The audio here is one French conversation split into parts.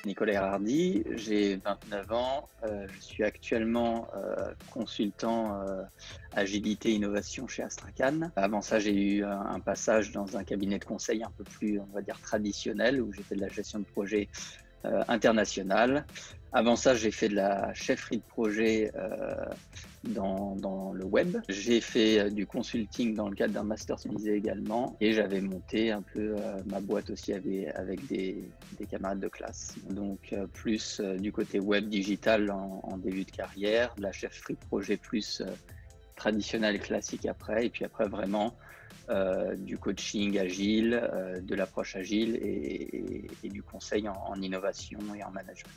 Nicolas Erhardy, j'ai 29 ans, je suis actuellement consultant agilité innovation chez Astrakhan. Avant ça, j'ai eu un passage dans un cabinet de conseil un peu plus, on va dire, traditionnel, où j'ai fait de la gestion de projet internationale. Avant ça, j'ai fait de la chefferie de projet dans le web. J'ai fait du consulting dans le cadre d'un master spécialisé également, et j'avais monté un peu ma boîte aussi avec des camarades de classe. Donc plus du côté web digital en début de carrière, de la chefferie de projet plus traditionnelle classique après, et puis après vraiment du coaching agile, de l'approche agile et du conseil en innovation et en management.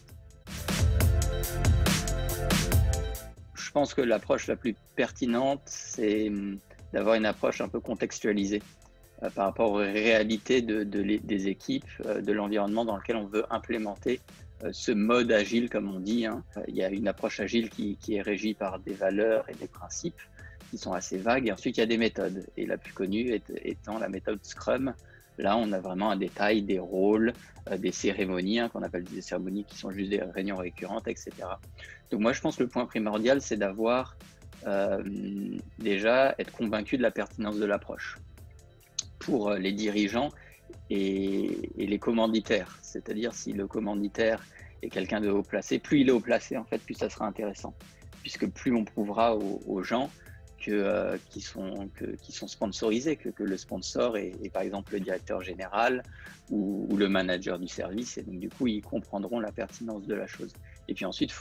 Je pense que l'approche la plus pertinente, c'est d'avoir une approche un peu contextualisée par rapport aux réalités des équipes, de l'environnement dans lequel on veut implémenter ce mode agile, comme on dit. Il y a une approche agile qui est régie par des valeurs et des principes qui sont assez vagues. Et ensuite, il y a des méthodes. Et la plus connue étant la méthode Scrum. Là, on a vraiment un détail, des rôles, des cérémonies, qu'on appelle des cérémonies qui sont juste des réunions récurrentes, etc. Donc moi, je pense que le point primordial, c'est d'avoir déjà être convaincu de la pertinence de l'approche pour les dirigeants et les commanditaires. C'est-à-dire, si le commanditaire est quelqu'un de haut placé, plus il est haut placé, en fait, plus ça sera intéressant. Puisque plus on prouvera aux gens qui sont sponsorisés, que le sponsor est par exemple le directeur général ou le manager du service, et donc du coup ils comprendront la pertinence de la chose. Et puis ensuite,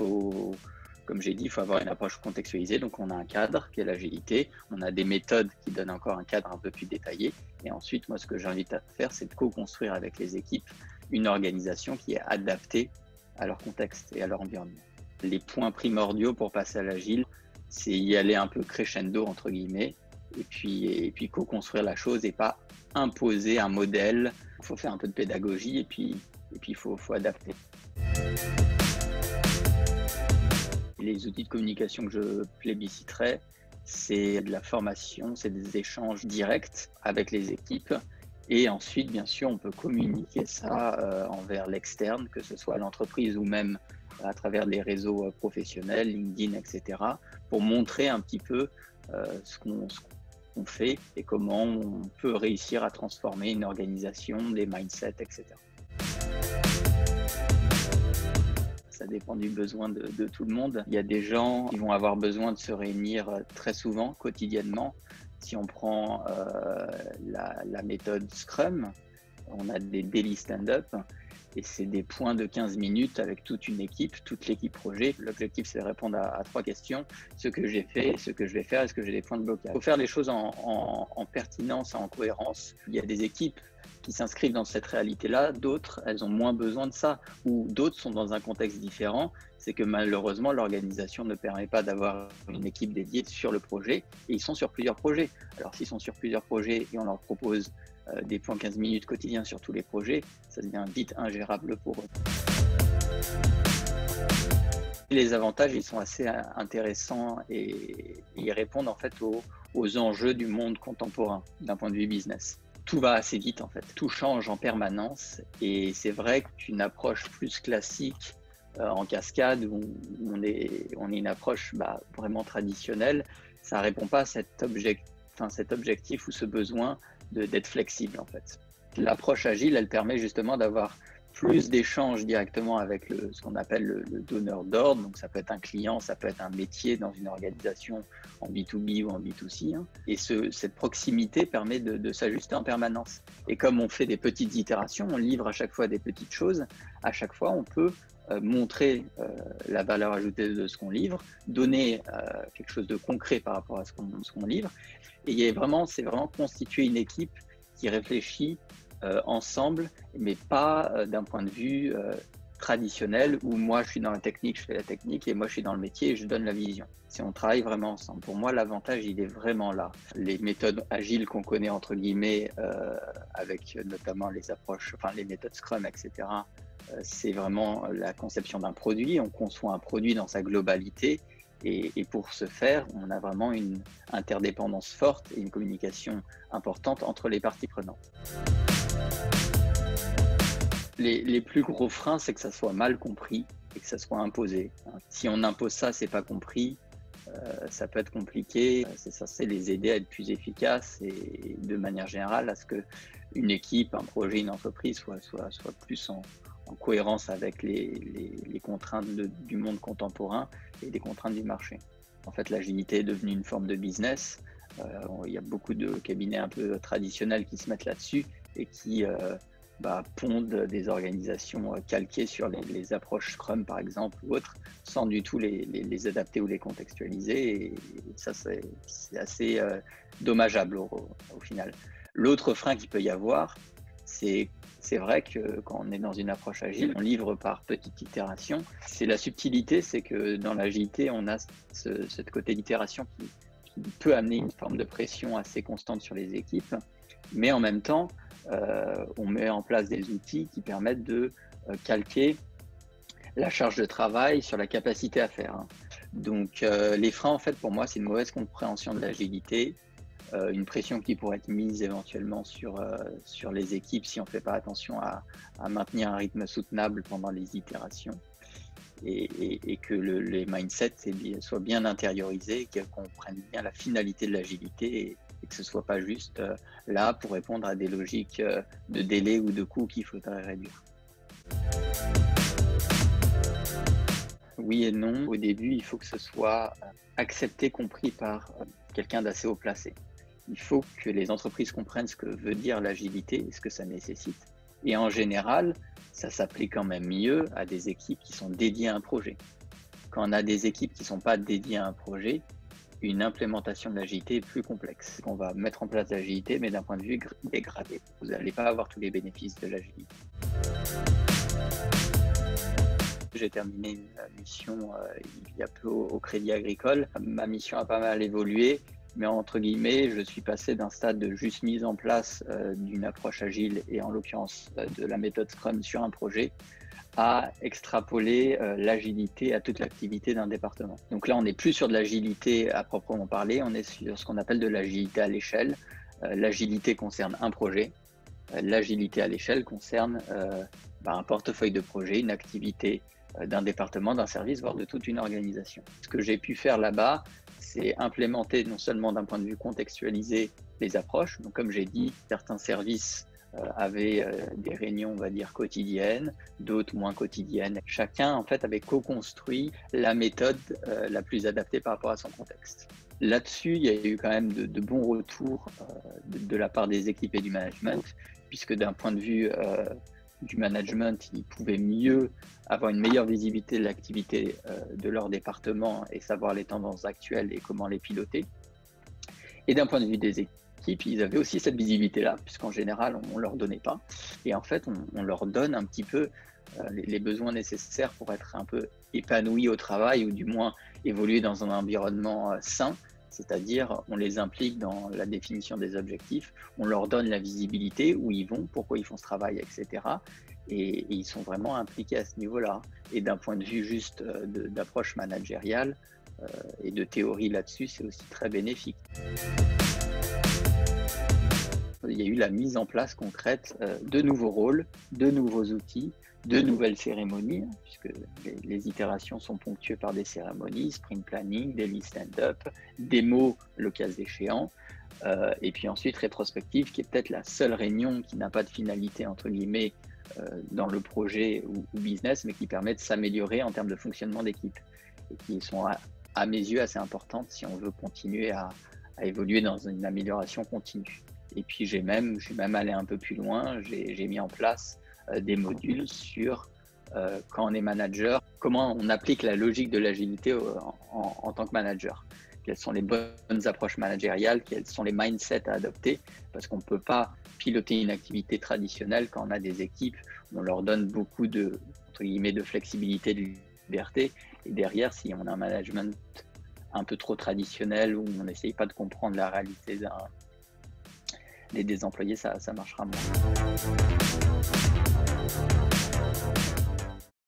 comme j'ai dit, il faut avoir une approche contextualisée. Donc on a un cadre qui est l'agilité, on a des méthodes qui donnent encore un cadre un peu plus détaillé, et ensuite moi ce que j'invite à faire, c'est de co-construire avec les équipes une organisation qui est adaptée à leur contexte et à leur environnement. Les points primordiaux pour passer à l'agile, c'est y aller un peu crescendo entre guillemets, et puis co-construire la chose et pas imposer un modèle. Il faut faire un peu de pédagogie et puis il faut adapter. Les outils de communication que je plébisciterais, c'est de la formation, c'est des échanges directs avec les équipes. Et ensuite, bien sûr, on peut communiquer ça envers l'externe, que ce soit l'entreprise ou même à travers les réseaux professionnels, LinkedIn, etc., pour montrer un petit peu ce qu'on fait et comment on peut réussir à transformer une organisation, des mindsets, etc. Ça dépend du besoin de tout le monde. Il y a des gens qui vont avoir besoin de se réunir très souvent, quotidiennement. Si on prend la méthode Scrum, on a des daily stand-up et c'est des points de 15 minutes avec toute l'équipe projet. L'objectif, c'est de répondre à 3 questions. Ce que j'ai fait, ce que je vais faire, est-ce que j'ai des points de blocage? Il faut faire les choses en pertinence, en cohérence. Il y a des équipes qui s'inscrivent dans cette réalité-là, d'autres, elles ont moins besoin de ça, ou d'autres sont dans un contexte différent. C'est que malheureusement, l'organisation ne permet pas d'avoir une équipe dédiée sur le projet, et ils sont sur plusieurs projets. Alors s'ils sont sur plusieurs projets et on leur propose des points 15 minutes quotidiens sur tous les projets, ça devient vite ingérable pour eux. Les avantages, ils sont assez intéressants et ils répondent en fait aux enjeux du monde contemporain d'un point de vue business. Tout va assez vite en fait, tout change en permanence, et c'est vrai qu'une approche plus classique en cascade où on est une approche vraiment traditionnelle, ça répond pas à cet objectif ou ce besoin d'être flexible en fait. L'approche agile, elle permet justement d'avoir plus d'échanges directement avec ce qu'on appelle le donneur d'ordre. Donc ça peut être un client, ça peut être un métier dans une organisation en B2B ou en B2C. Et cette proximité permet de s'ajuster en permanence. Et comme on fait des petites itérations, on livre à chaque fois des petites choses, à chaque fois on peut montrer la valeur ajoutée de ce qu'on livre, donner quelque chose de concret par rapport à ce qu'on livre. Et c'est vraiment constituer une équipe qui réfléchit ensemble, mais pas d'un point de vue traditionnel où moi je suis dans la technique, je fais la technique, et moi je suis dans le métier et je donne la vision. Si on travaille vraiment ensemble, pour moi l'avantage il est vraiment là. Les méthodes agiles qu'on connaît entre guillemets avec notamment les méthodes Scrum, etc. C'est vraiment la conception d'un produit. On conçoit un produit dans sa globalité Et pour ce faire, on a vraiment une interdépendance forte et une communication importante entre les parties prenantes. Les plus gros freins, c'est que ça soit mal compris et que ça soit imposé. Si on impose ça, c'est pas compris, ça peut être compliqué. C'est censé les aider à être plus efficaces et de manière générale à ce qu'une équipe, un projet, une entreprise soit plus en cohérence avec les contraintes du monde contemporain et des contraintes du marché. En fait, l'agilité est devenue une forme de business. Il y a beaucoup de cabinets un peu traditionnels qui se mettent là-dessus et qui pondent des organisations calquées sur les approches Scrum, par exemple, ou autres, sans du tout les adapter ou les contextualiser. Et ça, c'est assez dommageable au final. L'autre frein qu'il peut y avoir, c'est vrai que quand on est dans une approche agile, on livre par petites itérations. C'est la subtilité, c'est que dans l'agilité, on a ce côté d'itération qui peut amener une forme de pression assez constante sur les équipes, mais en même temps, on met en place des outils qui permettent de calquer la charge de travail sur la capacité à faire. Donc les freins, en fait, pour moi, c'est une mauvaise compréhension de l'agilité, une pression qui pourrait être mise éventuellement sur les équipes si on ne fait pas attention à maintenir un rythme soutenable pendant les itérations et que les mindsets soient bien intériorisés, qu'on comprenne bien la finalité de l'agilité et que ce ne soit pas juste là pour répondre à des logiques de délai ou de coûts qu'il faudrait réduire. Oui et non. Au début, il faut que ce soit accepté, compris par quelqu'un d'assez haut placé. Il faut que les entreprises comprennent ce que veut dire l'agilité et ce que ça nécessite. Et en général, ça s'applique quand même mieux à des équipes qui sont dédiées à un projet. Quand on a des équipes qui ne sont pas dédiées à un projet, une implémentation de l'agilité est plus complexe. On va mettre en place l'agilité, mais d'un point de vue dégradé. Vous n'allez pas avoir tous les bénéfices de l'agilité. J'ai terminé une mission il y a peu au Crédit Agricole. Ma mission a pas mal évolué, mais entre guillemets, je suis passé d'un stade de juste mise en place d'une approche agile et en l'occurrence de la méthode Scrum sur un projet à extrapoler l'agilité à toute l'activité d'un département. Donc là, on n'est plus sur de l'agilité à proprement parler, on est sur ce qu'on appelle de l'agilité à l'échelle. L'agilité concerne un projet. L'agilité à l'échelle concerne un portefeuille de projet, une activité d'un département, d'un service, voire de toute une organisation. Ce que j'ai pu faire là-bas, c'est implémenter non seulement d'un point de vue contextualisé les approches. Donc comme j'ai dit, certains services avaient des réunions, on va dire, quotidiennes, d'autres moins quotidiennes. Chacun, en fait, avait co-construit la méthode la plus adaptée par rapport à son contexte. Là-dessus, il y a eu quand même de bons retours de la part des équipes et du management, puisque d'un point de vue du management, ils pouvaient mieux avoir une meilleure visibilité de l'activité de leur département et savoir les tendances actuelles et comment les piloter. Et d'un point de vue des équipes, ils avaient aussi cette visibilité-là, puisqu'en général, on ne leur donnait pas. Et en fait, on leur donne un petit peu les besoins nécessaires pour être un peu épanouis au travail ou du moins évoluer dans un environnement sain. C'est-à-dire, on les implique dans la définition des objectifs, on leur donne la visibilité, où ils vont, pourquoi ils font ce travail, etc. Et ils sont vraiment impliqués à ce niveau-là. Et d'un point de vue juste d'approche managériale et de théorie là-dessus, c'est aussi très bénéfique. Il y a eu la mise en place concrète de nouveaux rôles, de nouveaux outils, de nouvelles cérémonies, puisque les itérations sont ponctuées par des cérémonies, sprint planning, daily stand-up, démo le cas échéant, et puis ensuite rétrospective, qui est peut-être la seule réunion qui n'a pas de finalité, entre guillemets, dans le projet ou business, mais qui permet de s'améliorer en termes de fonctionnement d'équipe, et qui sont à mes yeux assez importantes si on veut continuer à évoluer dans une amélioration continue. Et puis je suis même allé un peu plus loin, j'ai mis en place des modules sur quand on est manager, comment on applique la logique de l'agilité en tant que manager. Quelles sont les bonnes approches managériales, quels sont les mindsets à adopter, parce qu'on ne peut pas piloter une activité traditionnelle quand on a des équipes, on leur donne beaucoup entre guillemets, de flexibilité, de liberté, et derrière, si on a un management un peu trop traditionnel où on n'essaye pas de comprendre la réalité des employés, ça marchera moins.